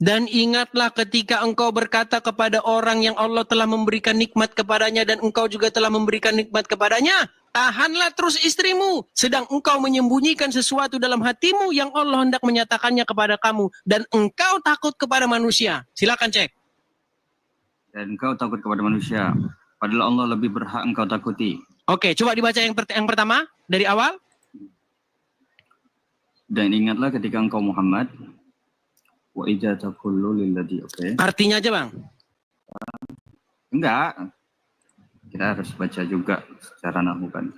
Dan ingatlah ketika engkau berkata kepada orang yang Allah telah memberikan nikmat kepadanya dan engkau juga telah memberikan nikmat kepadanya, tahanlah terus istrimu, sedang engkau menyembunyikan sesuatu dalam hatimu yang Allah hendak menyatakannya kepada kamu, dan engkau takut kepada manusia. Silakan cek. Dan engkau takut kepada manusia, padahal Allah lebih berhak engkau takuti. Oke, coba dibaca yang pertama dari awal. Dan ingatlah ketika engkau Muhammad, wa idza taqullu lilladzi, oke. Artinya aja, Bang. Enggak. Kita harus baca juga secara nahwu kan.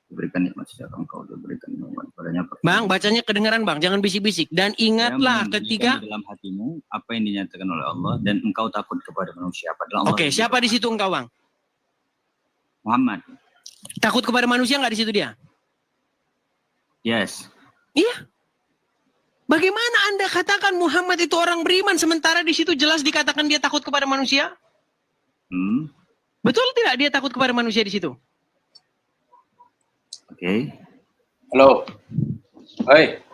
Diberikan nikmat secara engkau diberikan nikmat padanya. Bang, bacanya kedengaran, Bang. Jangan bisik-bisik. Dan ingatlah ketika dalam hatimu apa yang dinyatakan oleh Allah dan engkau takut kepada manusia. Padahal Allah. Oke, siapa di situ engkau, Bang? Muhammad. Takut kepada manusia nggak di situ dia? Yes. Iya. Bagaimana Anda katakan Muhammad itu orang beriman sementara di situ jelas dikatakan dia takut kepada manusia? Betul tidak dia takut kepada manusia di situ? Oke. Halo. Hai.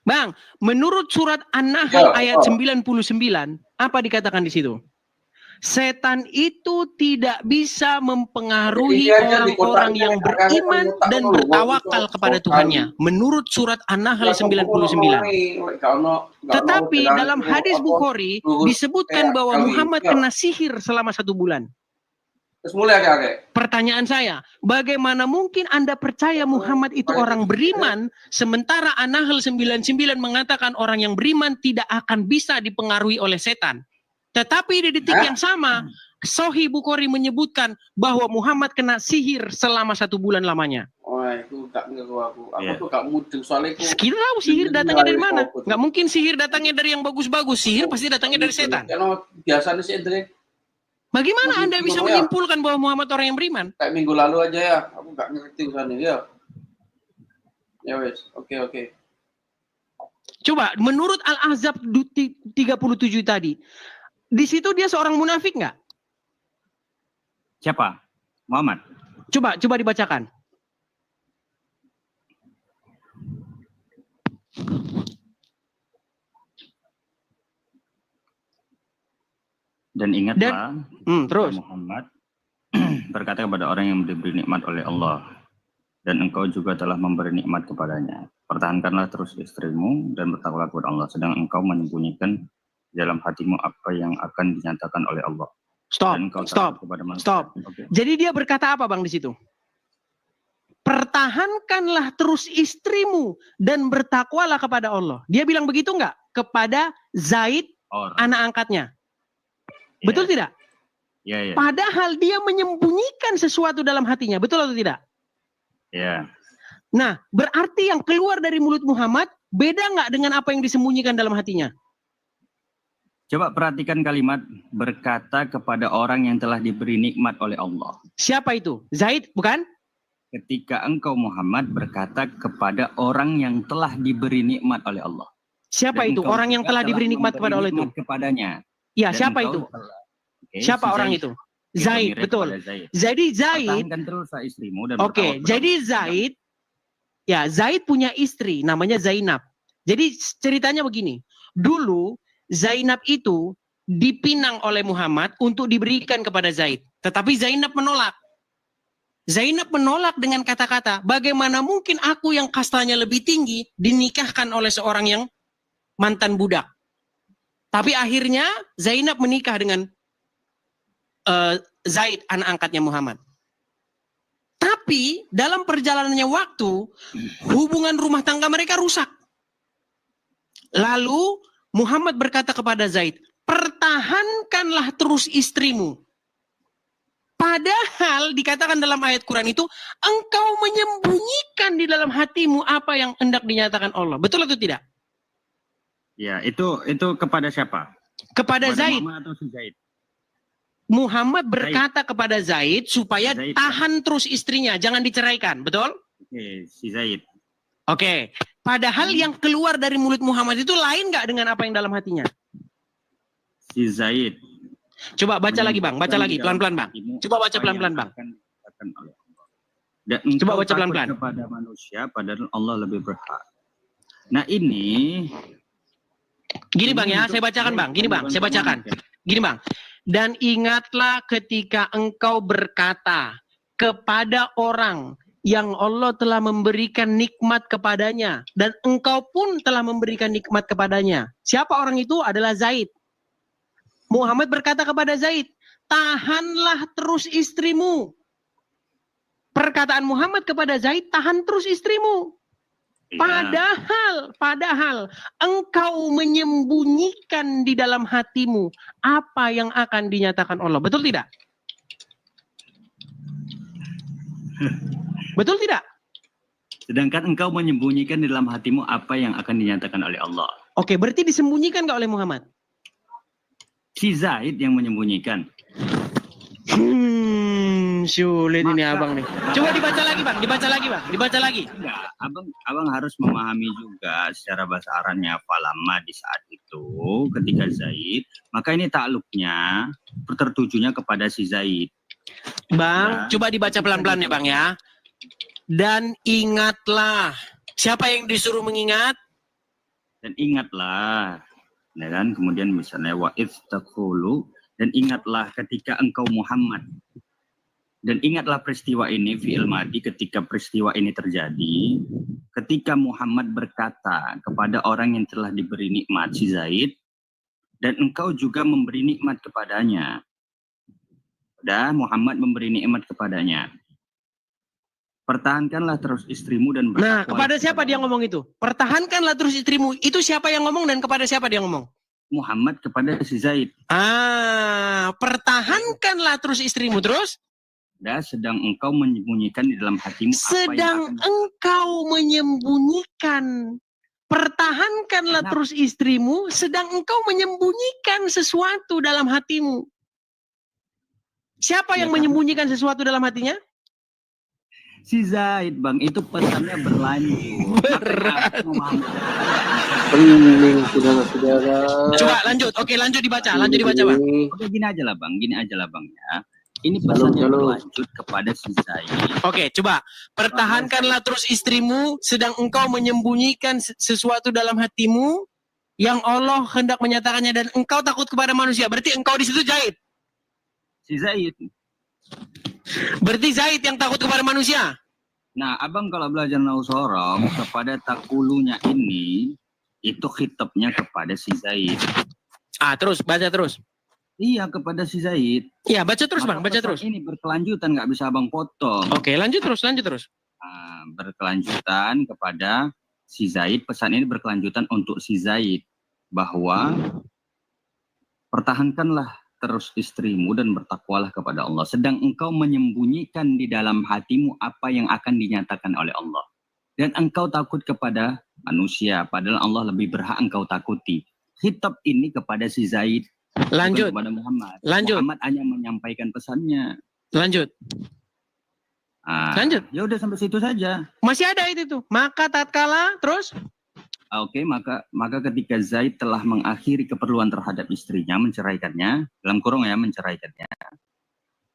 Bang, menurut surat An-Nahl ayat 99, apa dikatakan di situ? Setan itu tidak bisa mempengaruhi orang-orang yang beriman dan bertawakal kepada Tuhannya. Menurut surat An-Nahl 99. Tetapi dalam hadis Bukhari disebutkan bahwa Muhammad kena sihir selama 1 bulan. Pertanyaan saya, bagaimana mungkin Anda percaya Muhammad itu orang beriman, sementara An-Nahl 99 mengatakan orang yang beriman tidak akan bisa dipengaruhi oleh setan. Tetapi di detik yang sama, Sahih Bukhari menyebutkan bahwa Muhammad kena sihir selama 1 bulan lamanya. Oh, itu gak ngaku aku. Aku tuh gak mudeng soalnya. Kita tahu sihir datangnya dari mana? Gak mungkin sihir datangnya dari yang bagus-bagus. Sihir pasti datangnya dari setan. Karena biasanya sih Andre. Bagaimana Anda bisa menyimpulkan bahwa Muhammad orang yang beriman? Kayak minggu lalu aja ya, aku gak ngerti urusannya ya. Ya wes, oke. Coba, menurut Al-Ahzab 37 tadi, di situ dia seorang munafik nggak? Siapa? Muhammad. Coba dibacakan. Dan ingatlah, terus Muhammad berkata kepada orang yang diberi nikmat oleh Allah, dan engkau juga telah memberi nikmat kepadanya. Pertahankanlah terus istrimu dan bertakwalah kepada Allah, sedang engkau menyembunyikan dalam hatimu apa yang akan dinyatakan oleh Allah. Stop, dan kau stop, takut kepada manusia. stop. Oke. Jadi dia berkata apa Bang di situ? Pertahankanlah terus istrimu dan bertakwalah kepada Allah. Dia bilang begitu nggak kepada Zaid, Orang. anak angkatnya? Ya. Betul tidak? Ya, ya. Padahal dia menyembunyikan sesuatu dalam hatinya. Betul atau tidak? Ya. Nah, berarti yang keluar dari mulut Muhammad beda nggak dengan apa yang disembunyikan dalam hatinya? Coba perhatikan kalimat berkata kepada orang yang telah diberi nikmat oleh Allah. Siapa itu? Zaid, bukan? Ketika engkau Muhammad berkata kepada orang yang telah diberi nikmat oleh Allah. Siapa Dan itu? engkau Orang yang juga telah diberi nikmat memberi kepada Allah itu? nikmat kepadanya. Iya, Dan siapa engkau itu? Oke, Siapa si orang Zaid. itu? Itu Zaid, mirip betul. pada Zaid. Jadi Zaid, Pertahankan terus istrimu dan oke, bertawakal jadi kepada Zaid, ya Zaid punya istri namanya Zainab. Jadi ceritanya begini, dulu Zainab itu dipinang oleh Muhammad untuk diberikan kepada Zaid. Tetapi Zainab menolak. Zainab menolak dengan kata-kata, bagaimana mungkin aku yang kastanya lebih tinggi dinikahkan oleh seorang yang mantan budak. Tapi akhirnya Zainab menikah dengan Zaid, anak angkatnya Muhammad. Tapi dalam perjalanannya waktu, hubungan rumah tangga mereka rusak. Lalu Muhammad berkata kepada Zaid, pertahankanlah terus istrimu. Padahal dikatakan dalam ayat Quran itu, engkau menyembunyikan di dalam hatimu apa yang hendak dinyatakan Allah. Betul atau tidak? Ya, itu kepada siapa? Kepada Zaid. Muhammad atau si Zaid? Muhammad berkata kepada Zaid supaya Zaid. tahan terus istrinya, jangan diceraikan. Betul? Oke, si Zaid. Oke. Padahal yang keluar dari mulut Muhammad itu lain nggak dengan apa yang dalam hatinya? Si Zaid. Coba baca lagi Bang, baca lagi pelan-pelan Bang. Coba baca Apa pelan-pelan yang Bang. akan dikatakan oleh Allah. Dan Coba engkau baca takut pelan-pelan. kepada manusia padahal Allah lebih berhak. Nah ini Gini Bang ya, saya bacakan Bang. Gini Bang, saya bacakan. Gini Bang. Dan ingatlah ketika engkau berkata kepada orang yang Allah telah memberikan nikmat kepadanya. Dan engkau pun telah memberikan nikmat kepadanya. Siapa orang itu? Adalah Zaid. Muhammad berkata kepada Zaid, tahanlah terus istrimu. Perkataan Muhammad kepada Zaid, tahan terus istrimu. Padahal engkau menyembunyikan di dalam hatimu apa yang akan dinyatakan Allah. Betul tidak? Betul tidak? Sedangkan engkau menyembunyikan di dalam hatimu apa yang akan dinyatakan oleh Allah. Oke, berarti disembunyikan nggak oleh Muhammad? Si Zaid yang menyembunyikan. Sulit ini abang nih. Coba dibaca lagi Bang, dibaca lagi Bang, dibaca lagi. Enggak, abang harus memahami juga secara bahasa Arabnya falama di saat itu ketika Zaid, maka ini takluknya tertujunya kepada si Zaid. Bang, coba dibaca pelan-pelan ya Bang ya. Dan ingatlah, siapa yang disuruh mengingat? Dan ingatlah, ya kan? Kemudian misalnya wa ittaqulu, dan ingatlah ketika engkau Muhammad. Dan ingatlah peristiwa ini fi'il madi, ketika peristiwa ini terjadi, ketika Muhammad berkata kepada orang yang telah diberi nikmat si Zaid, dan engkau juga memberi nikmat kepadanya. Dan Muhammad memberi nikmat kepadanya. Pertahankanlah terus istrimu dan bertakwa. Nah, kepada siapa dia ngomong itu? Pertahankanlah terus istrimu. Itu siapa yang ngomong dan kepada siapa dia ngomong? Muhammad kepada si Zaid. Pertahankanlah terus istrimu terus. Dan sedang engkau menyembunyikan di dalam hatimu sedang engkau menyembunyikan. Pertahankanlah terus istrimu, sedang engkau menyembunyikan sesuatu dalam hatimu. Siapa yang menyembunyikan sesuatu dalam hatinya? Si Zaid, Bang, itu pesannya berlanjut. Pening, saudara-saudara. Coba lanjut, oke lanjut dibaca Bang. Oke, gini aja lah Bang ya. Ini pesannya berlanjut kepada si Zaid. Oke, coba. Pertahankanlah terus istrimu, sedang engkau menyembunyikan sesuatu dalam hatimu, yang Allah hendak menyatakannya, dan engkau takut kepada manusia. Berarti engkau di situ Zaid. Si Zaid. Berarti Zaid yang takut kepada manusia. Nah, abang kalau belajar nahwu sorong kepada takulunya ini, itu khitabnya kepada si Zaid. Terus baca terus. Iya, kepada si Zaid. Ya, baca terus Bang, Maka baca pesan terus. ini berkelanjutan, nggak bisa Abang potong. Oke, lanjut terus. Berkelanjutan kepada si Zaid, pesan ini berkelanjutan untuk si Zaid, bahwa pertahankanlah terus istrimu dan bertakwalah kepada Allah, sedang engkau menyembunyikan di dalam hatimu apa yang akan dinyatakan oleh Allah, dan engkau takut kepada manusia, padahal Allah lebih berhak engkau takuti. Khitab ini kepada si Zaid, Lanjut. bukan kepada Muhammad. Lanjut. Muhammad hanya menyampaikan pesannya. Lanjut. Lanjut. Ya udah sampai situ saja. Masih ada itu tuh. Maka tatkala terus. Oke, maka ketika Zaid telah mengakhiri keperluan terhadap istrinya, menceraikannya, dalam kurung ya, menceraikannya.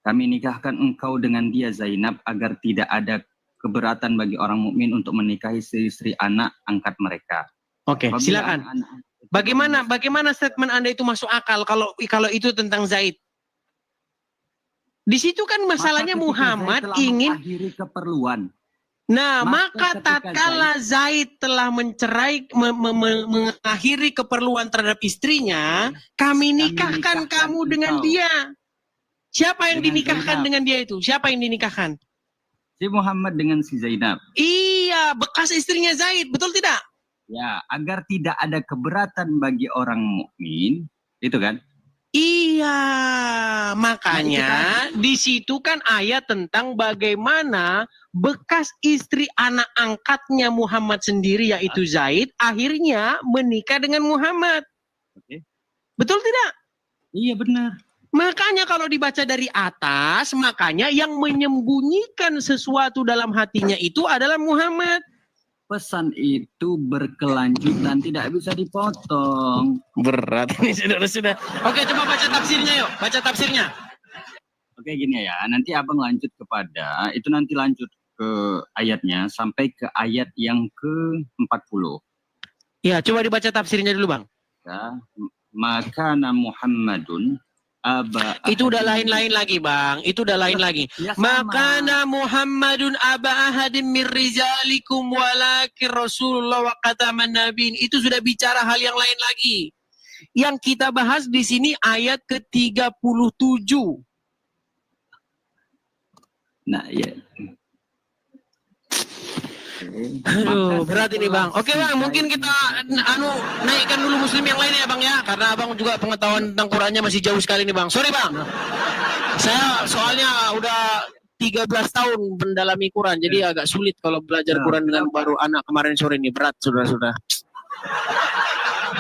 Kami nikahkan engkau dengan dia Zainab agar tidak ada keberatan bagi orang mukmin untuk menikahi istri anak angkat mereka. Oke, silakan. Bagaimana statement Anda itu masuk akal kalau itu tentang Zaid? Di situ kan masalahnya Muhammad ingin mengakhiri keperluan. Nah, maka tatkala Zaid telah mengakhiri keperluan terhadap istrinya, kami nikahkan kamu dengan dia. Siapa yang dinikahkan dengan dia itu? Siapa yang dinikahkan? Si Muhammad dengan si Zainab. Iya, bekas istrinya Zaid, betul tidak? Ya, agar tidak ada keberatan bagi orang mukmin, itu kan? Iya, makanya di situ kan ayat tentang bagaimana bekas istri anak angkatnya Muhammad sendiri yaitu Zaid akhirnya menikah dengan Muhammad. Oke. Betul tidak? Iya benar. Makanya kalau dibaca dari atas, makanya yang menyembunyikan sesuatu dalam hatinya itu adalah Muhammad. Pesan itu berkelanjutan, tidak bisa dipotong. Berat ini sudah. Oke, coba baca tafsirnya yuk. Baca tafsirnya. Oke, gini ya. Nanti Abang lanjut kepada, itu nanti lanjut ke ayatnya sampai ke ayat yang ke-40. Ya, coba dibaca tafsirnya dulu, Bang. Ya, maka Muhammadun itu udah lain-lain lagi Bang, itu udah lain lagi. Ya, Makana Muhammadun aba ahadin min rizalikum walakin Rasulullah wa khataman nabiin. Itu sudah bicara hal yang lain lagi. Yang kita bahas di sini ayat ke-37. Nah, ya. Aduh, berat ini Bang. Oke Bang, mungkin kita naikkan dulu muslim yang lain ya Bang ya. Karena Abang juga pengetahuan tentang Qurannya masih jauh sekali nih Bang. Sorry Bang. Saya soalnya udah 13 tahun mendalami Quran. Jadi agak sulit kalau belajar Quran dengan baru anak kemarin sore ini. Berat saudara-saudara.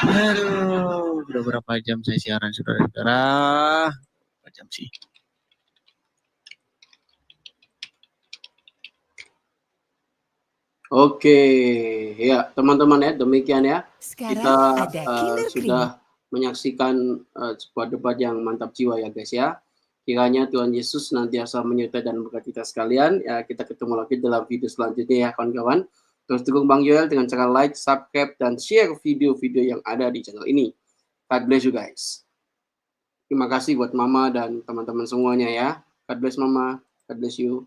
Aduh, udah berapa jam saya siaran saudara-saudara? Berapa jam sih? Oke, ya teman-teman ya, demikian ya. Sekarang Kita ada sudah menyaksikan sebuah debat yang mantap jiwa ya guys ya. Kiranya Tuhan Yesus nantiasa menyertai dan memberkati kita sekalian. Ya, kita ketemu lagi dalam video selanjutnya ya kawan-kawan. Terus dukung Bang Joel dengan cara like, subscribe, dan share video-video yang ada di channel ini. God bless you guys. Terima kasih buat Mama dan teman-teman semuanya ya. God bless Mama, God bless you.